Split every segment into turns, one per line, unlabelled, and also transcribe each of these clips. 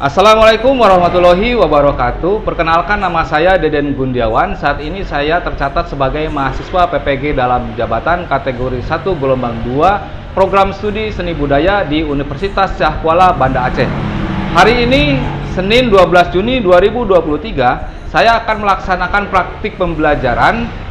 Assalamualaikum warahmatullahi wabarakatuh. Perkenalkan, nama saya Deden Gundiawan. Saat ini saya tercatat sebagai mahasiswa PPG dalam jabatan kategori 1 gelombang 2 program studi seni budaya di Universitas Syah Kuala Banda Aceh. Hari ini Senin 12 Juni 2023 saya akan melaksanakan praktik pembelajaran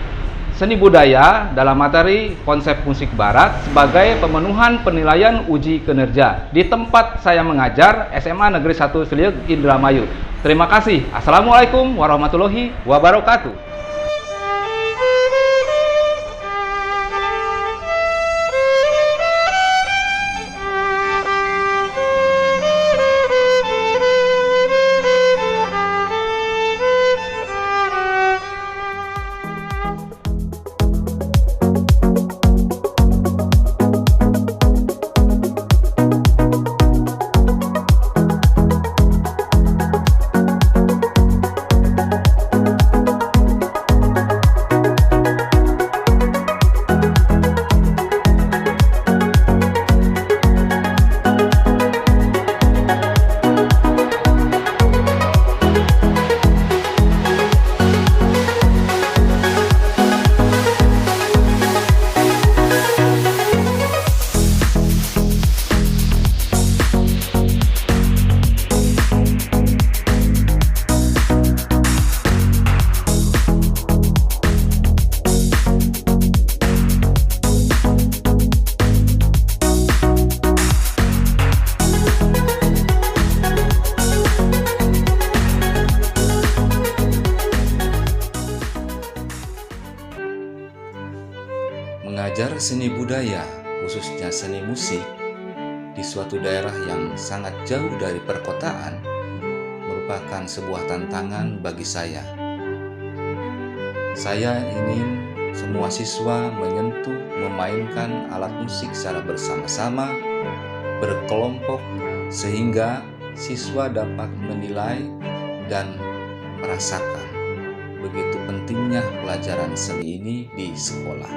seni budaya dalam materi konsep musik barat sebagai pemenuhan penilaian uji kinerja di tempat saya mengajar SMA Negeri 1 Seliuk Indramayu. Terima kasih. Assalamualaikum warahmatullahi wabarakatuh.
Mengajar seni budaya, khususnya seni musik, di suatu daerah yang sangat jauh dari perkotaan merupakan sebuah tantangan bagi saya. Saya ingin semua siswa menyentuh, memainkan alat musik secara bersama-sama, berkelompok, sehingga siswa dapat menilai dan merasakan begitu pentingnya pelajaran seni ini di sekolah.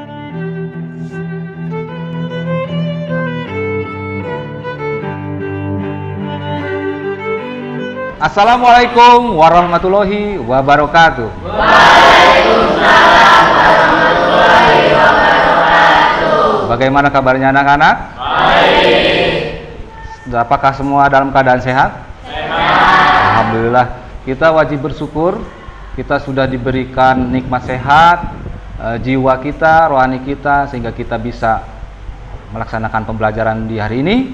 Assalamualaikum warahmatullahi wabarakatuh.
Waalaikumsalam warahmatullahi wabarakatuh.
Bagaimana kabarnya anak-anak?
Baik.
Apakah semua dalam keadaan sehat?
Sehat.
Alhamdulillah. Kita wajib bersyukur. Kita sudah diberikan nikmat sehat, jiwa kita, rohani kita, sehingga kita bisa melaksanakan pembelajaran di hari ini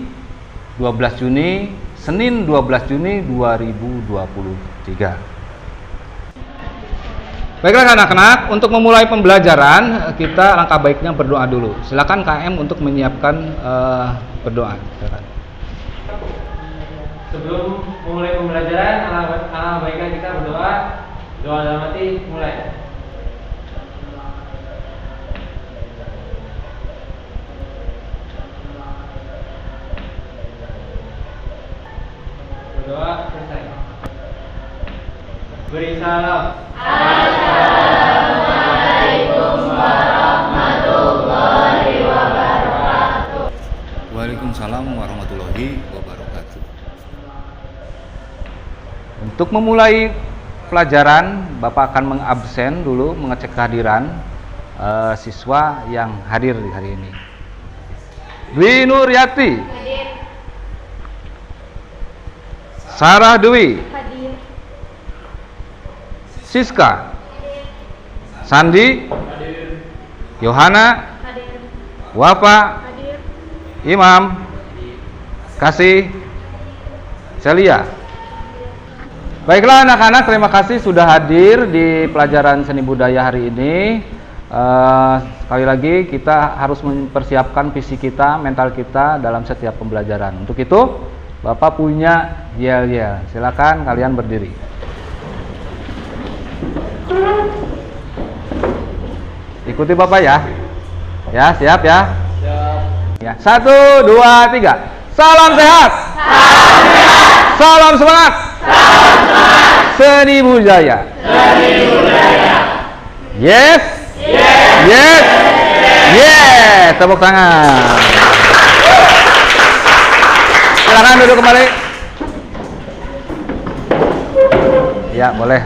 12 Juni, Senin 12 Juni 2023. Baiklah anak-anak, untuk memulai pembelajaran kita langkah baiknya berdoa dulu. Silakan KM untuk menyiapkan berdoa. Silakan.
Sebelum memulai pembelajaran, alangkah baiknya kita berdoa. Doa dalam hati, mulai. Berdoa selesai. Beri salam.
Assalamualaikum warahmatullahi wabarakatuh.
Waalaikumsalam warahmatullahi wabarakatuh.
Untuk memulai pelajaran, Bapak akan mengabsen dulu, mengecek kehadiran siswa yang hadir di hari ini. Dwi Nuryati,
Hadir.
Sarah Dwi,
Hadir.
Siska, Sandi, Yohana,
Hadir.
Wafa,
Hadir.
Imam, Kasih, Celia. Baiklah anak-anak, terima kasih sudah hadir di pelajaran seni budaya hari ini. Sekali lagi kita harus mempersiapkan fisik kita, mental kita dalam setiap pembelajaran. Untuk itu Bapak punya yel-yel. Silakan kalian berdiri. Ikuti Bapak ya. Ya, siap ya? Ya. 1, 2, 3. Salam sehat. Salam semangat. Seni budaya. Yes. Yes. Yes. Tepuk tangan. Silakan duduk kembali. Ya, boleh.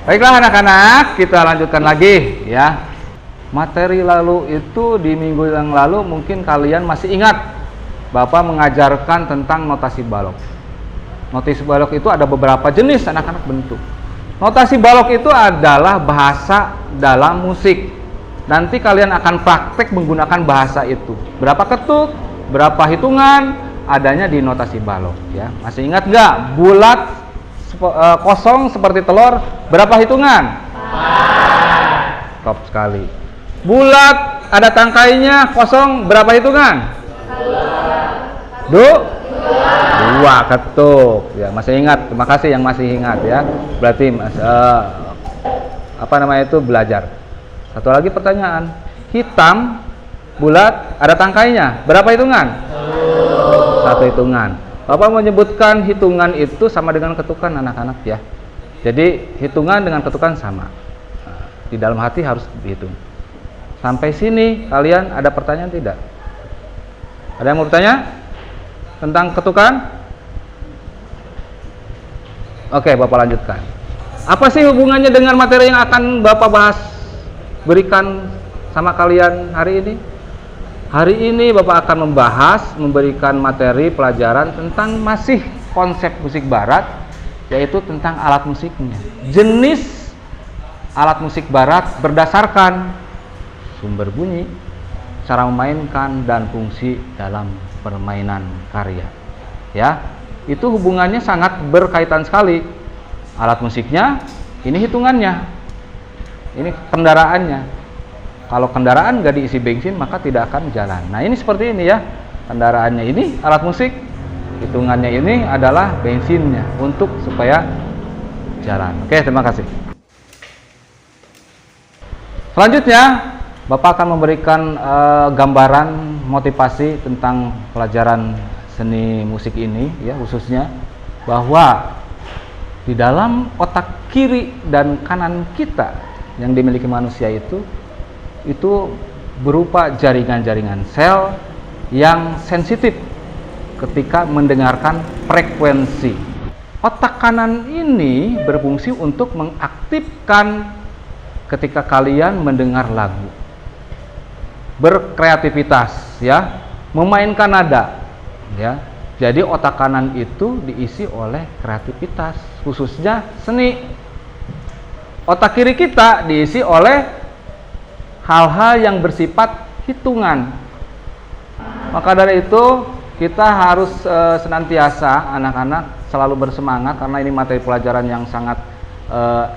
Baiklah anak-anak, kita lanjutkan lagi ya. Materi lalu itu di minggu yang lalu mungkin kalian masih ingat Bapak mengajarkan tentang notasi balok. Notasi balok itu ada beberapa jenis anak-anak bentuk. Notasi balok itu adalah bahasa dalam musik. Nanti kalian akan praktek menggunakan bahasa itu. Berapa ketuk, berapa hitungan, adanya di notasi balok ya. Masih ingat nggak? Bulat kosong seperti telur, berapa hitungan? 4. Top sekali. Bulat ada tangkainya, kosong, berapa hitungan? 2 ketuk ya. Masih ingat? Terima kasih yang masih ingat ya. Berarti belajar. Satu lagi pertanyaan. Hitam, bulat, ada tangkainya, berapa hitungan? 1 hitungan. Bapak menyebutkan hitungan itu sama dengan ketukan anak-anak ya. Jadi hitungan dengan ketukan sama. Nah, di dalam hati harus dihitung. Sampai sini kalian ada pertanyaan tidak? Ada yang mau bertanya tentang ketukan? Oke, Bapak lanjutkan. Apa sih hubungannya dengan materi yang akan Bapak bahas, berikan sama kalian hari ini? Hari ini Bapak akan memberikan materi pelajaran tentang masih konsep musik barat, yaitu tentang alat musiknya. Jenis alat musik barat berdasarkan sumber bunyi, cara memainkan, dan fungsi dalam permainan karya. Ya, itu hubungannya sangat berkaitan sekali. Alat musiknya, ini hitungannya, ini kendaraannya. Kalau kendaraan nggak diisi bensin maka tidak akan jalan. Nah ini seperti ini ya, kendaraannya ini alat musik, hitungannya ini adalah bensinnya untuk supaya jalan. Oke, terima kasih. Selanjutnya Bapak akan memberikan gambaran motivasi tentang pelajaran seni musik ini ya, khususnya bahwa di dalam otak kiri dan kanan kita yang dimiliki manusia itu berupa jaringan-jaringan sel yang sensitif ketika mendengarkan frekuensi. Otak kanan ini berfungsi untuk mengaktifkan ketika kalian mendengar lagu, berkreativitas ya, memainkan nada ya. Jadi otak kanan itu diisi oleh kreativitas, khususnya seni. Otak kiri kita diisi oleh hal-hal yang bersifat hitungan. Maka dari itu kita harus senantiasa anak-anak selalu bersemangat, karena ini materi pelajaran yang sangat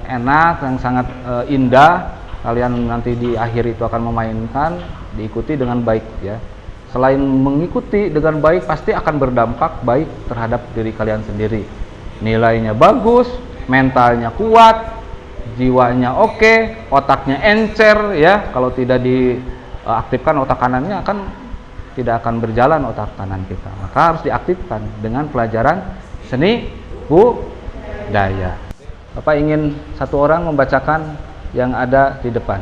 enak, yang sangat indah. Kalian nanti di akhir itu akan memainkan, diikuti dengan baik ya. Selain mengikuti dengan baik, pasti akan berdampak baik terhadap diri kalian sendiri. Nilainya bagus, mentalnya kuat, jiwanya oke, otaknya encer ya. Kalau tidak diaktifkan otak kanannya tidak akan berjalan otak kanan kita. Maka harus diaktifkan dengan pelajaran seni budaya. Bapak ingin satu orang membacakan yang ada di depan.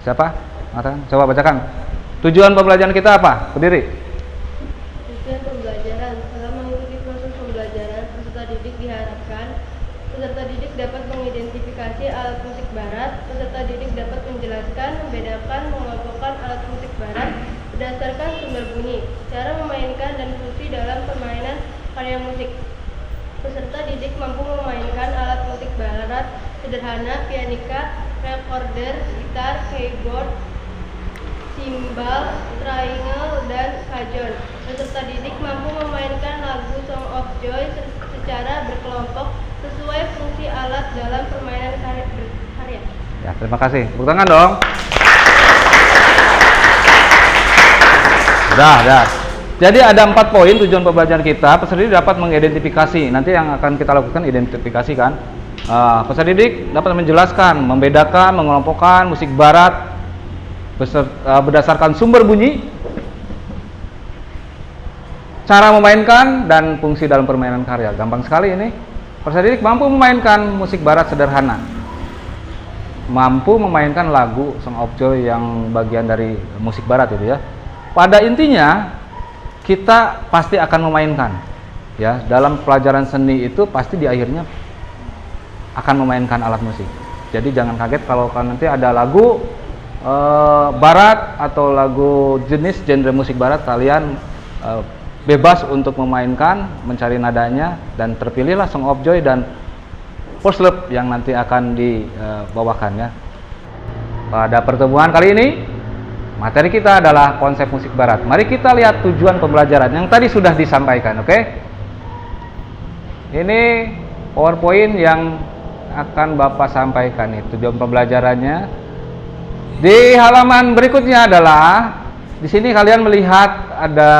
Siapa? Coba bacakan. Tujuan pembelajaran kita apa? Berdiri.
Tujuan pembelajaran: selama mengikuti proses pembelajaran, peserta didik diharapkan peserta didik dapat mengidentifikasi alat musik barat. Peserta didik dapat menjelaskan, membedakan, mengelompokkan alat musik barat berdasarkan sumber bunyi, cara memainkan, dan fungsi dalam permainan karya musik. Peserta didik mampu memainkan alat musik barat sederhana, pianika, recorder, gitar, keyboard, simbal, triangle, dan cajon. Peserta didik mampu memainkan lagu Song of Joy secara berkelompok sesuai fungsi alat dalam permainan karya.
Ya, terima kasih. Tepuk tangan dong. Udah. Jadi ada 4 poin tujuan pembelajaran kita. Peserta didik dapat mengidentifikasi. Nanti yang akan kita lakukan identifikasi kan. Peserta didik dapat menjelaskan, membedakan, mengelompokkan musik barat berdasarkan sumber bunyi, cara memainkan, dan fungsi dalam permainan karya. Gampang sekali ini. Peserta didik mampu memainkan musik barat sederhana, mampu memainkan lagu Song of Joy yang bagian dari musik barat itu ya. Pada intinya kita pasti akan memainkan ya. Dalam pelajaran seni itu pasti di akhirnya akan memainkan alat musik. Jadi jangan kaget kalau nanti ada lagu barat atau lagu jenis genre musik barat, kalian bebas untuk memainkan, mencari nadanya, dan terpilihlah Song of Joy dan First Love yang nanti akan dibawakan ya. Pada pertemuan kali ini, materi kita adalah konsep musik barat. Mari kita lihat tujuan pembelajaran yang tadi sudah disampaikan, oke? Ini PowerPoint yang akan Bapak sampaikan nih, tujuan pembelajarannya. Di halaman berikutnya adalah di sini kalian melihat ada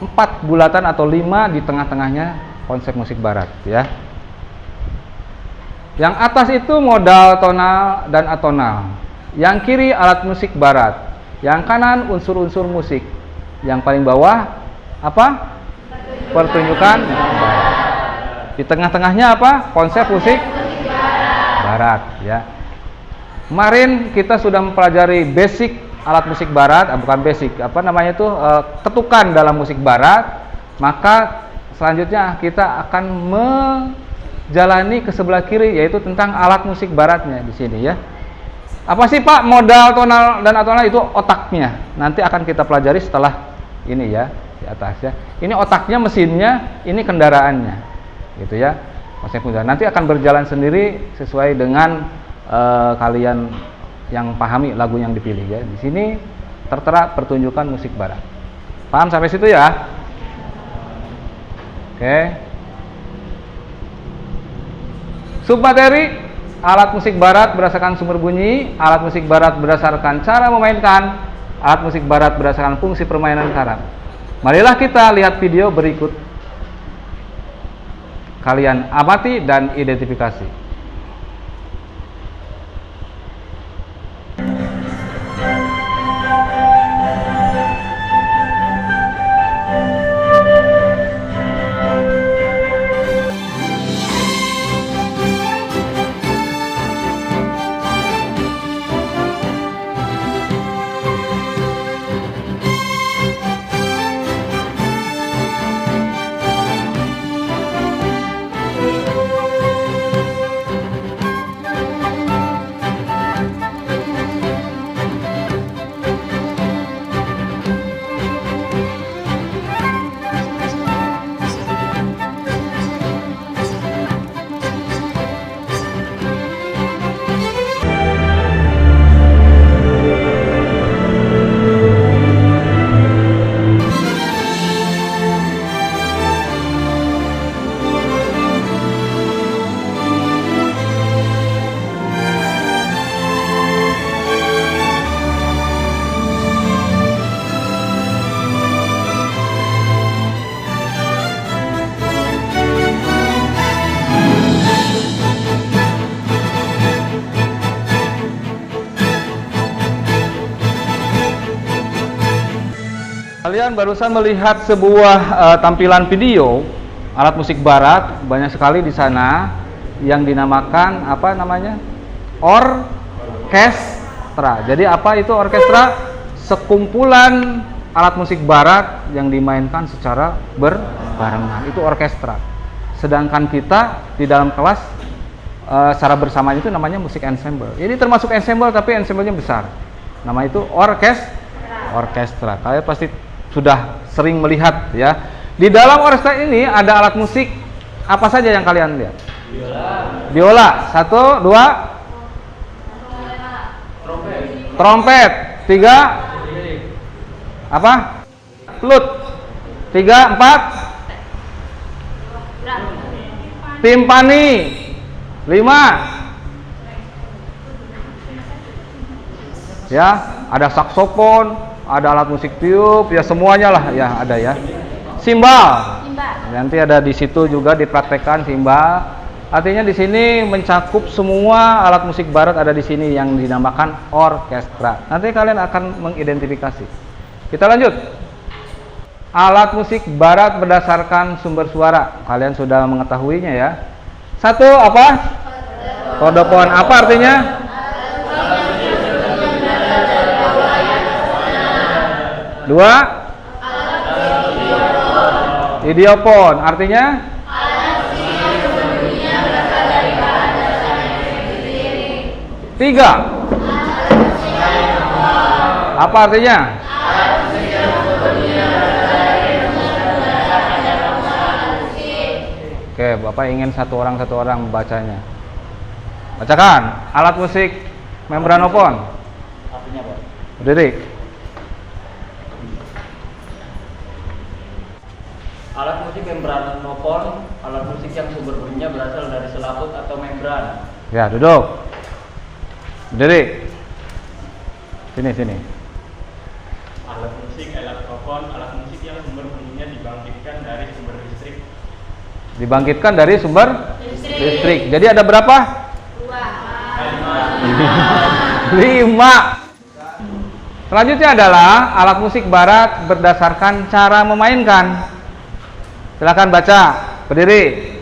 4 bulatan atau 5 di tengah-tengahnya konsep musik barat ya. Yang atas itu modal tonal dan atonal. Yang kiri alat musik barat. Yang kanan unsur-unsur musik. Yang paling bawah apa? Pertunjukan barat. Di tengah-tengahnya apa? Konsep musik barat ya. Kemarin kita sudah mempelajari basic alat musik barat, bukan basic, apa namanya itu, ketukan dalam musik barat. Maka selanjutnya kita akan menjalani ke sebelah kiri, yaitu tentang alat musik baratnya di sini ya. Apa sih Pak modal tonal dan atonal? Itu otaknya. Nanti akan kita pelajari setelah ini ya, di atas ya. Ini otaknya, mesinnya, ini kendaraannya, gitu ya. Konsep musik nanti akan berjalan sendiri sesuai dengan kalian yang pahami lagu yang dipilih ya. Di sini tertera pertunjukan musik barat. Paham sampai situ ya? Oke. Submateri alat musik barat berdasarkan sumber bunyi, alat musik barat berdasarkan cara memainkan, alat musik barat berdasarkan fungsi permainan karat. Marilah kita lihat video berikut. Kalian amati dan identifikasi. Kalian barusan melihat sebuah tampilan video alat musik barat, banyak sekali di sana yang dinamakan apa namanya? Orkestra. Jadi apa itu orkestra? Sekumpulan alat musik barat yang dimainkan secara berbarengan. Itu orkestra. Sedangkan kita di dalam kelas secara bersamaan itu namanya musik ensemble. Ini termasuk ensemble tapi ensemblenya besar. Nama itu orkestra. Kalian pasti sudah sering melihat ya. Di dalam orkestra ini ada alat musik apa saja yang kalian lihat? Biola. 1, 2. Trompet. 3. Apa? Flute. 3, 4. Timpani. 5. Ya, ada saksofon, ada alat musik tiup, ya semuanya lah ya ada ya. Simbal. Nanti ada di situ juga dipraktekkan simbal. Artinya di sini mencakup semua alat musik barat ada di sini yang dinamakan orkestra. Nanti kalian akan mengidentifikasi. Kita lanjut. Alat musik barat berdasarkan sumber suara. Kalian sudah mengetahuinya ya. 1 apa? Kodopon. Apa artinya? Dua, idiopon, artinya 3. Apa artinya? Oke, Bapak ingin satu orang membacanya. Bacakan. Alat musik membranofon.
Artinya apa?
Berdiri.
Alat musik membranofon, alat musik yang sumber bunyinya berasal dari selaput atau membran.
Ya, duduk. Berdiri. Sini.
Alat musik elektrofon, alat musik yang sumber bunyinya dibangkitkan dari sumber listrik.
Dibangkitkan dari sumber listrik. Jadi ada berapa? 5. Selanjutnya adalah alat musik barat berdasarkan cara memainkan. Silakan baca. Berdiri.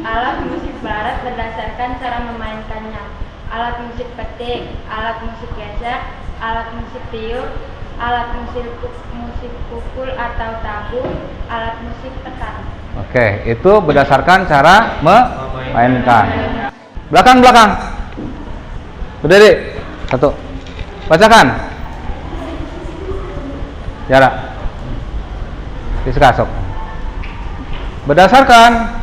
Alat musik barat berdasarkan cara memainkannya. Alat musik petik, alat musik gesek, alat musik tiup, alat musik pukul atau tabung, alat musik tekan.
Oke, itu berdasarkan cara memainkan. Belakang. Berdiri. 1. Bacakan. Jarak. Diskasok. Berdasarkan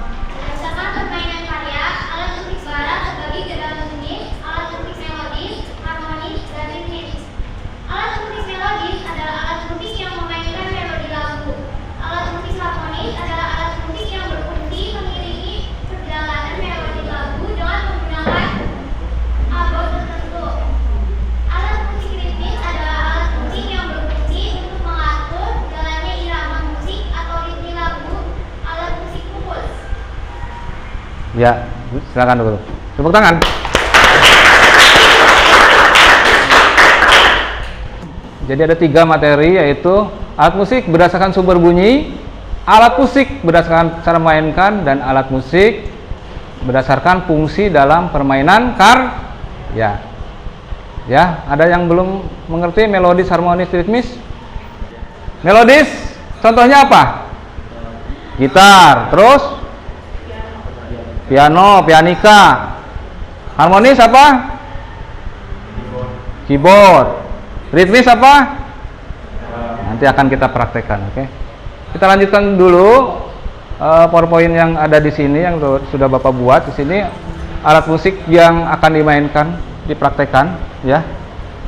permainan karya, alat musik barat terbagi ke dalam jenis alat musik melodis, harmonis, dan ritmis. Alat musik melodis adalah alat musik yang memainkan melodi lagu. Alat musik harmonis adalah alat musik yang berfungsi mengiringi perjalanan melodi lagu dengan menggunakan abot tertentu. Alat musik ritmis adalah alat musik yang berfungsi untuk mengatur jalannya irama musik atau ritme lagu. Alat musik pukul.
Ya, silakan dulu. Tepuk tangan. Jadi ada 3 materi, yaitu alat musik berdasarkan sumber bunyi, alat musik berdasarkan cara memainkan, dan alat musik berdasarkan fungsi dalam permainan karya. Ya, ada yang belum mengerti melodis, harmonis, ritmis? Melodis, contohnya apa? Gitar, terus piano, pianika. Harmonis apa? Keyboard. Ritmis apa? Nanti akan kita praktekkan, oke? Kita lanjutkan dulu PowerPoint yang ada di sini yang sudah Bapak buat di sini, alat musik yang akan dimainkan, dipraktekkan ya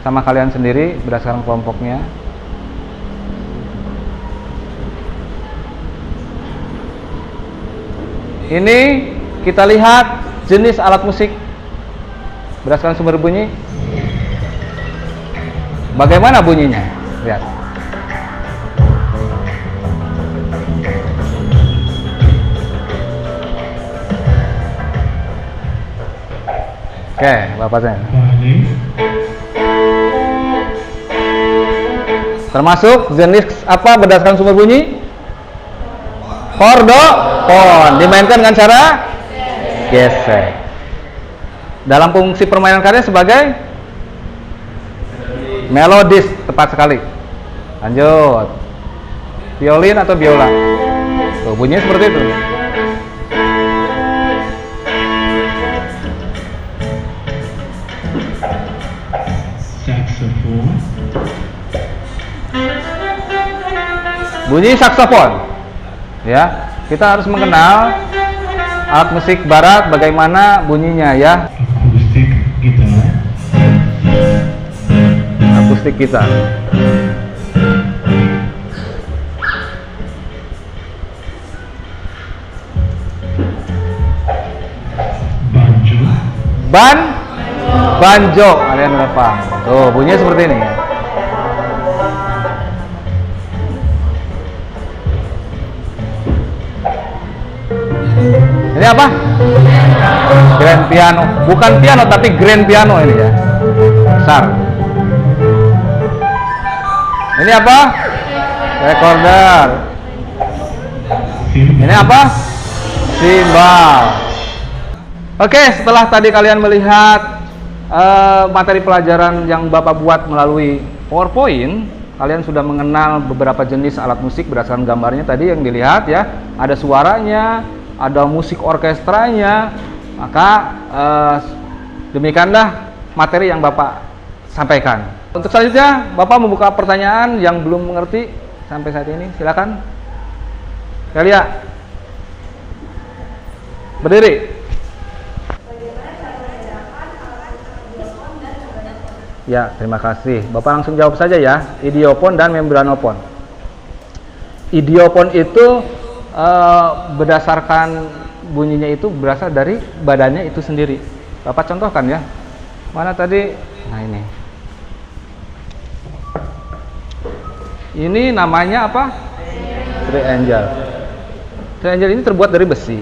sama kalian sendiri berdasarkan kelompoknya. Ini kita lihat jenis alat musik berdasarkan sumber bunyi. Bagaimana bunyinya? Lihat. Oke, Bapak saya. Termasuk jenis apa berdasarkan sumber bunyi? Kordofon. Dimainkan dengan cara gesek. Dalam fungsi permainan karya sebagai melodis, tepat sekali. Lanjut. Violin atau biola. Tuh, bunyinya seperti itu.
Saxophone.
Bunyi saksofon. Ya, kita harus mengenal alat musik barat bagaimana bunyinya ya.
Acoustic guitar.
Akustik gitar.
Banjo.
Banjo. Kalian udah paham. Tuh, bunyinya seperti ini. Ini apa? Grand piano. Bukan piano tapi grand piano ini ya. Besar. Ini apa? Recorder. Ini apa? Simbal. Oke, setelah tadi kalian melihat materi pelajaran yang Bapak buat melalui PowerPoint, kalian sudah mengenal beberapa jenis alat musik berdasarkan gambarnya tadi yang dilihat ya. Ada suaranya, ada musik orkestranya. Maka demikianlah materi yang Bapak sampaikan. Untuk selanjutnya, Bapak membuka pertanyaan yang belum mengerti sampai saat ini. Silakan. Celia. Berdiri. Ya, terima kasih. Bapak langsung jawab saja ya. Idiopon dan membranopon. Idiopon itu berdasarkan bunyinya itu berasal dari badannya itu sendiri. Bapak contohkan ya. Mana tadi? Nah ini. Ini namanya apa? Triangle. Triangle ini terbuat dari besi.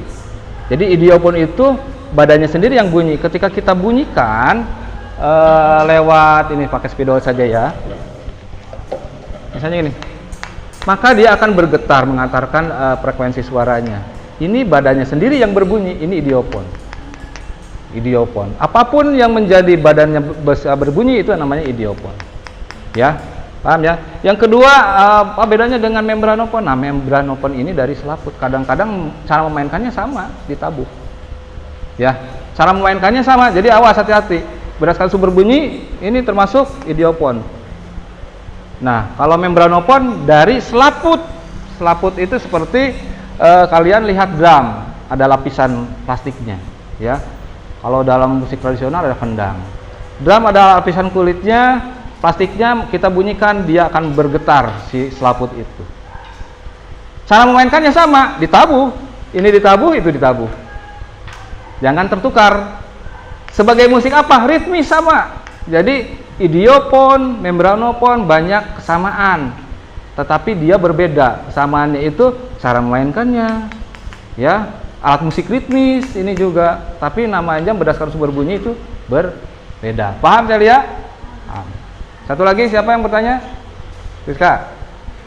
Jadi idiopon itu badannya sendiri yang bunyi. Ketika kita bunyikan lewat ini, pakai spidol saja ya. Misalnya ini. Maka dia akan bergetar mengantarkan frekuensi suaranya. Ini badannya sendiri yang berbunyi. Ini idiopon. Idiopon. Apapun yang menjadi badannya berbunyi itu namanya idiopon. Ya, paham ya? Yang kedua, apa bedanya dengan membranopon? Nah, membranopon ini dari selaput. Kadang-kadang cara memainkannya sama, ditabuh. Ya, cara memainkannya sama. Jadi awas, hati-hati. Berdasarkan sumber bunyi, ini termasuk idiopon. Nah, kalau membranopon dari selaput. Selaput itu seperti kalian lihat drum, ada lapisan plastiknya, ya. Kalau dalam musik tradisional ada kendang. Drum ada lapisan kulitnya, plastiknya, kita bunyikan dia akan bergetar si selaput itu. Cara memainkannya sama, ditabuh. Ini ditabuh, itu ditabuh. Jangan tertukar. Sebagai musik apa? Ritmis sama. Jadi idiopon, membranopon banyak kesamaan, tetapi dia berbeda. Kesamaannya itu cara memainkannya, ya. Alat musik ritmis ini juga, tapi namanya berdasarkan sumber bunyi itu berbeda. Paham Celia? Paham. Satu lagi, siapa yang bertanya? Rizka.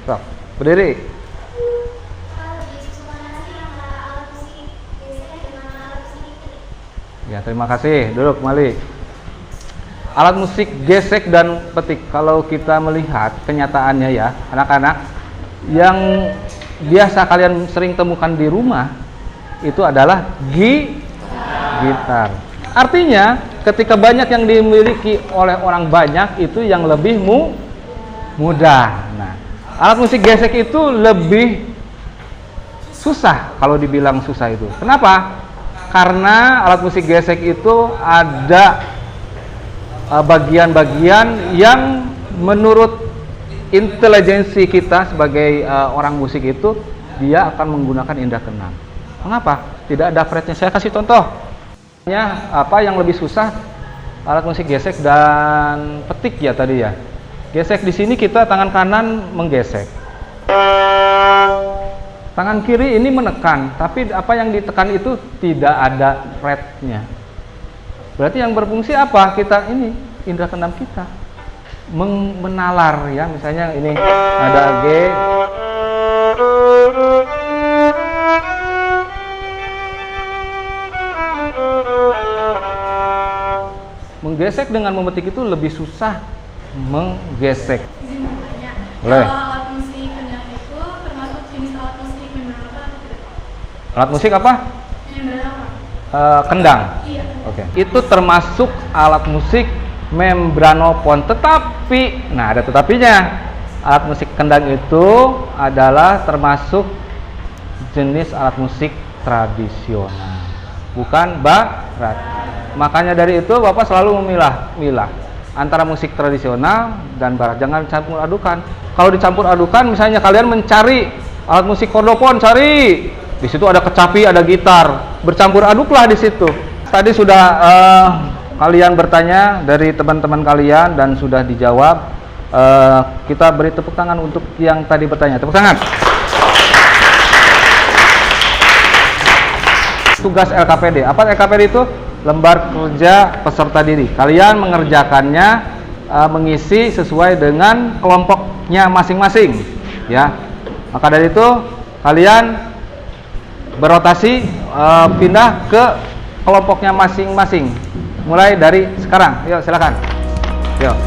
Sok, berdiri. Ya, terima kasih. Duduk kembali. Alat musik gesek dan petik. Kalau kita melihat kenyataannya ya, anak-anak, yang biasa kalian sering temukan di rumah itu adalah gitar. Artinya, ketika banyak yang dimiliki oleh orang banyak, itu yang lebih mudah. Nah, alat musik gesek itu lebih susah kalau dibilang susah itu. Kenapa? Karena alat musik gesek itu ada bagian-bagian yang menurut intelijensi kita sebagai orang musik itu dia akan menggunakan indera keenam. Mengapa? Tidak ada fretnya. Saya kasih contoh. Apa yang lebih susah? Alat musik gesek dan petik ya tadi ya. Gesek di sini kita tangan kanan menggesek. Tangan kiri ini menekan, tapi apa yang ditekan itu tidak ada fretnya. Berarti yang berfungsi apa? Kita ini indera keenam kita menalar ya. Misalnya ini ada G. Menggesek dengan memetik itu lebih susah menggesek. Boleh.
Alat musik kendang itu termasuk jenis alat musik membranopon atau tidak?
Alat musik apa?
Membranopon.
Kendang.
Iya.
Oke. Itu termasuk alat musik membranopon. Tetapi, nah ada tetapinya. Alat musik kendang itu adalah termasuk jenis alat musik tradisional, bukan barat. Makanya dari itu Bapak selalu memilah antara musik tradisional dan barat. Jangan campur adukan. Kalau dicampur adukan, misalnya kalian mencari alat musik kordofon, cari. Di situ ada kecapi, ada gitar. Bercampur aduklah di situ. Tadi sudah kalian bertanya dari teman-teman kalian dan sudah dijawab. Kita beri tepuk tangan untuk yang tadi bertanya. Tepuk tangan. Tugas LKPD. Apa LKPD itu? Lembar kerja peserta didik. Kalian mengerjakannya mengisi sesuai dengan kelompoknya masing-masing, ya. Maka dari itu kalian berotasi pindah ke kelompoknya masing-masing. Mulai dari sekarang. Yuk, silakan. Yuk.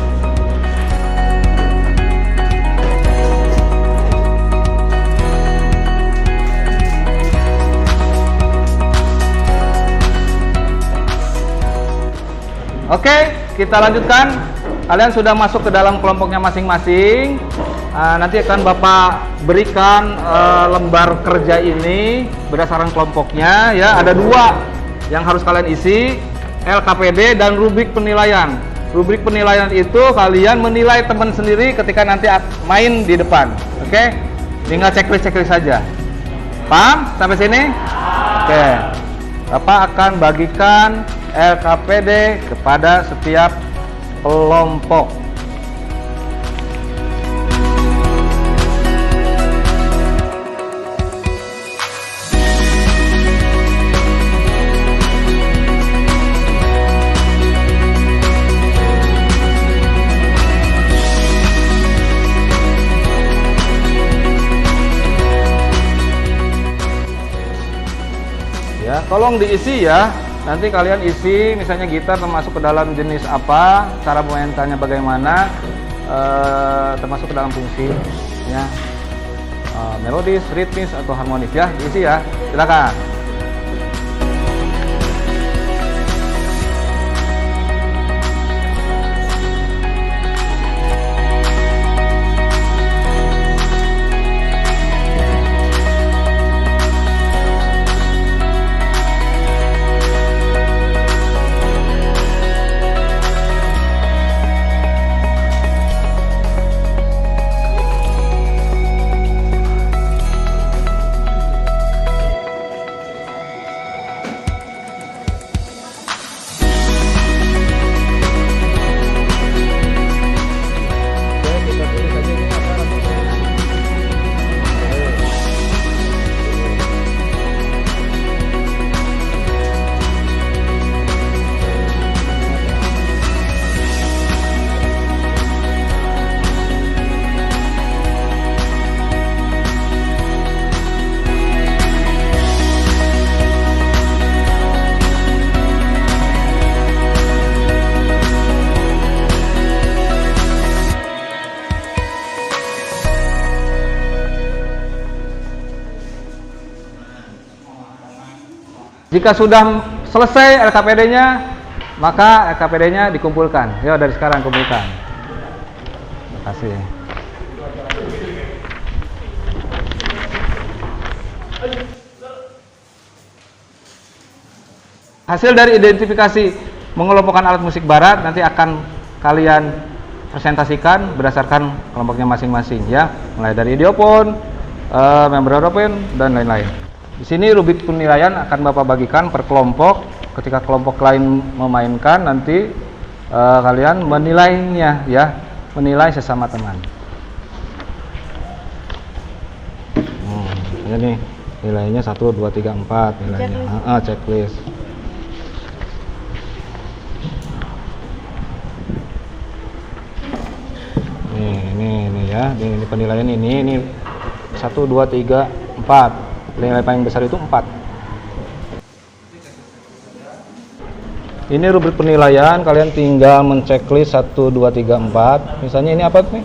Oke, kita lanjutkan. Kalian sudah masuk ke dalam kelompoknya masing-masing. Nanti akan Bapak berikan lembar kerja ini berdasarkan kelompoknya ya. Ada 2 yang harus kalian isi, LKPD dan rubrik penilaian. Rubrik penilaian itu kalian menilai teman sendiri ketika nanti main di depan. Oke? Tinggal checklist saja. Paham sampai sini? Oke. Bapak akan bagikan LKPD kepada setiap kelompok. Ya, tolong diisi ya. Nanti kalian isi misalnya gitar termasuk ke dalam jenis apa, cara memainkannya bagaimana, termasuk ke dalam fungsinya, melodis, ritmis atau harmonis ya, diisi ya. Silakan. Jika sudah selesai LKPD-nya, maka LKPD-nya dikumpulkan. Ya, dari sekarang kumpulkan. Terima kasih. Hasil dari identifikasi mengelompokkan alat musik barat nanti akan kalian presentasikan berdasarkan kelompoknya masing-masing ya, mulai dari idiopon, membranopon dan lain-lain. Di sini rubrik penilaian akan Bapak bagikan per kelompok. Ketika kelompok lain memainkan nanti kalian menilainya ya, menilai sesama teman. Ini nilainya 1, 2, 3, 4 nilainya. Checklist. Ini ya, ini penilaian ini 1, 2, 3, 4. Nilai paling besar itu 4. Ini rubrik penilaian, kalian tinggal menceklis 1, 2, 3, 4. Misalnya ini apa nih?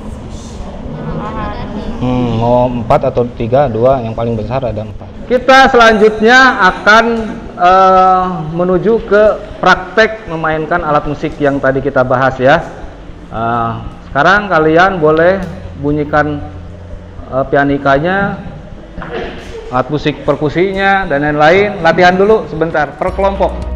Mau 4 atau 3, 2, yang paling besar ada 4. Kita selanjutnya akan menuju ke praktek memainkan alat musik yang tadi kita bahas ya. Sekarang kalian boleh bunyikan pianikanya, alat musik perkusinya dan lain-lain. Latihan dulu sebentar per kelompok.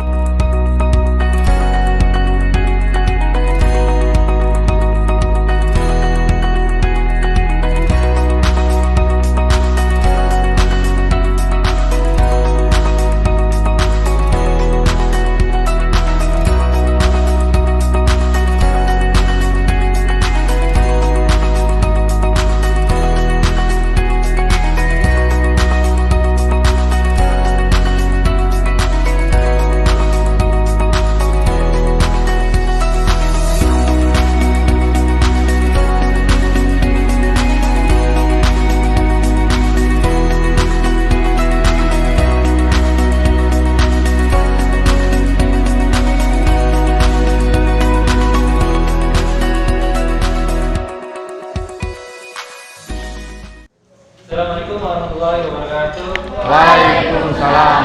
Assalamualaikum warahmatullahi wabarakatuh.
Waalaikumsalam.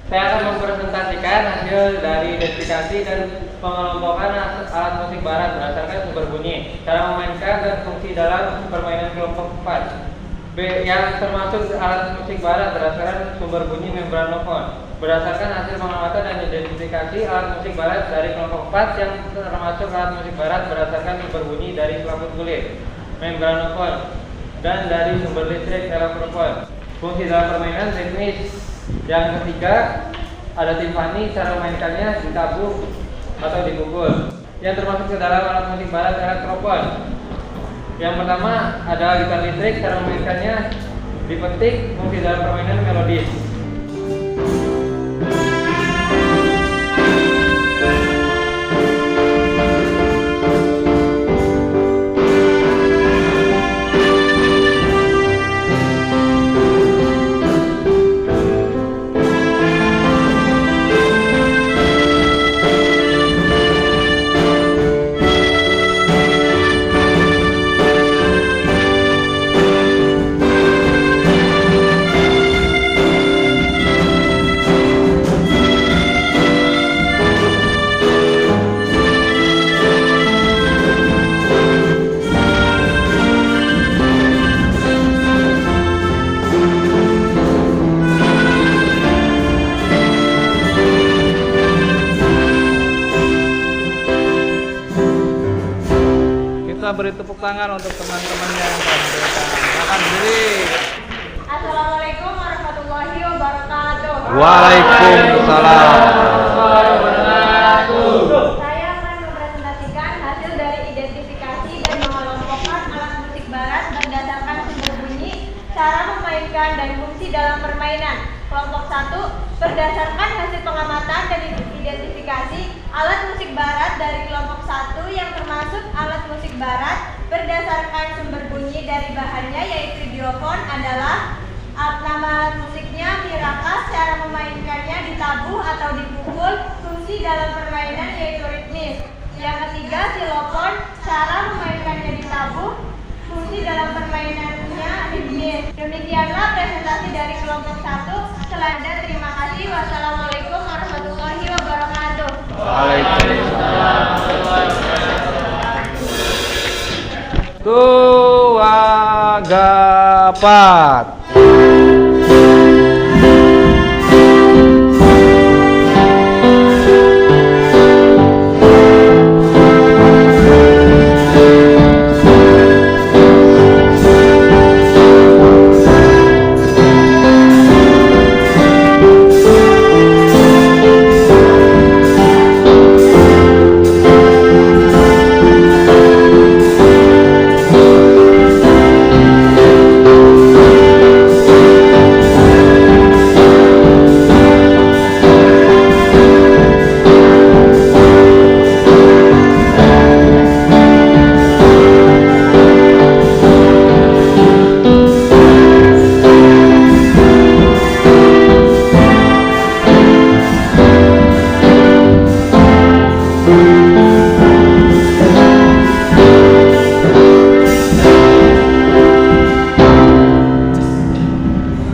Saya akan mempresentasikan hasil dari mengidentifikasi dan mengelompokan alat musik barat berdasarkan sumber bunyi, cara memainkan dan fungsi dalam permainan kelompok 4. B. Yang termasuk alat musik barat berdasarkan sumber bunyi membranofon. Berdasarkan hasil pengamatan dan identifikasi alat musik barat dari kelompok 4 yang termasuk alat musik barat berdasarkan sumber bunyi dari selaput kulit, membranofon, dan dari sumber listrik elektrofon. Fungsi dalam permainan teknis. Yang ketiga, ada timpani, cara memainkannya ditabuh atau dipukul. Yang termasuk ke dalam alat musik barat elektrofon. Yang pertama ada gitar listrik, cara memainkannya dipetik, fungsi dalam permainan melodis.
Kita beri tepuk tangan untuk teman-temannya yang telah memberikan. Silakan berdiri.
Assalamualaikum warahmatullahi wabarakatuh.
Waalaikumsalam.
Saya akan mempresentasikan hasil dari identifikasi dan mengelompokkan alat musik barat berdasarkan sumber bunyi, cara memainkan dan fungsi dalam permainan. Kelompok 1, berdasarkan hasil pengamatan dan identifikasi alat musik barat dari kelompok 1 yang termasuk alat musik barat berdasarkan sumber bunyi dari bahannya yaitu diofon adalah nama alat musiknya mirakas, cara memainkannya ditabuh atau dipukul, fungsi dalam permainan yaitu ritmis. Yang ketiga, xilofon, cara memainkannya ditabuh, fungsi dalam permainannya ritmis. Demikianlah presentasi dari kelompok 1. Selanjutnya terima kasih. Wassalamualaikum warahmatullahi wabarakatuh.
Waalaikumsalam. Tuagapat.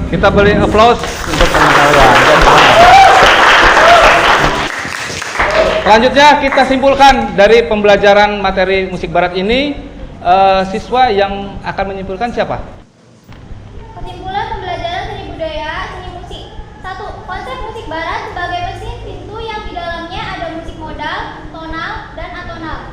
Kita beri aplaus untuk teman-teman. Selanjutnya kita simpulkan dari pembelajaran materi musik barat ini, siswa yang akan menyimpulkan siapa?
Kesimpulan pembelajaran seni budaya, seni musik. 1. Konsep musik barat sebagai mesin pintu yang di dalamnya ada musik modal, tonal, dan atonal.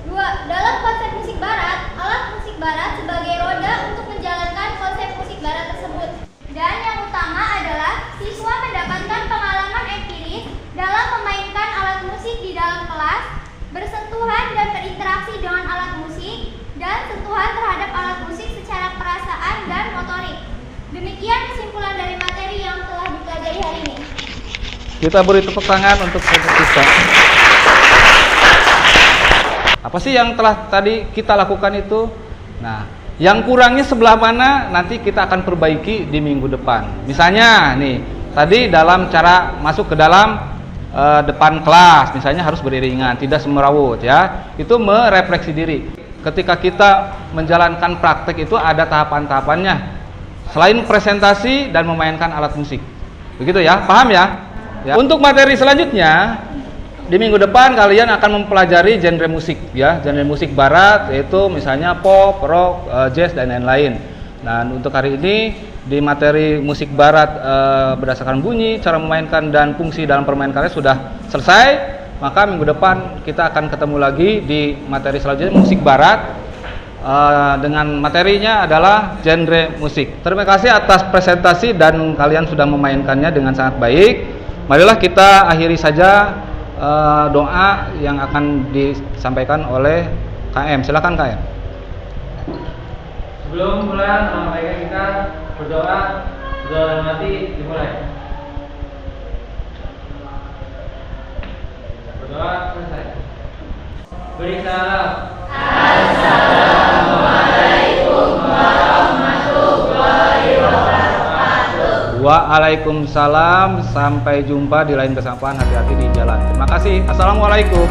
2. Dalam konsep musik barat, alat musik barat sebagai roda untuk menjalankan konsep musik barat tersebut. Dan yang utama adalah siswa mendapatkan pengalaman empiris dalam memainkan alat musik di dalam kelas, bersentuhan dan berinteraksi dengan alat musik, dan sentuhan terhadap alat musik secara perasaan dan motorik. Demikian kesimpulan dari materi yang telah dipelajari hari ini.
Kita beri tepuk tangan untuk siswa. Apa sih yang telah tadi kita lakukan itu? Nah, yang kurangnya sebelah mana nanti kita akan perbaiki di minggu depan. Misalnya nih, tadi dalam cara masuk ke dalam depan kelas, misalnya harus beriringan, tidak semerawut ya. Itu merefleksi diri. Ketika kita menjalankan praktek itu ada tahapan-tahapannya. Selain presentasi dan memainkan alat musik. Begitu ya, paham ya? Ya. Untuk materi selanjutnya, di minggu depan kalian akan mempelajari genre musik ya, genre musik barat yaitu misalnya pop, rock, jazz dan lain-lain. Nah, untuk hari ini di materi musik barat berdasarkan bunyi, cara memainkan dan fungsi dalam permainan karya sudah selesai. Maka minggu depan kita akan ketemu lagi di materi selanjutnya musik barat dengan materinya adalah genre musik. Terima kasih atas presentasi dan kalian sudah memainkannya dengan sangat baik. Marilah kita akhiri saja doa yang akan disampaikan oleh KM. Silakan KM.
Sebelum mulai menyampaikan kita berdoa, dalam hati dimulai. Berdoa selesai. Beri salam.
Assalamualaikum warahmatullahi wabarakatuh.
Waalaikumsalam. Sampai jumpa di lain kesempatan. Hati-hati di jalan. Terima kasih. Assalamualaikum.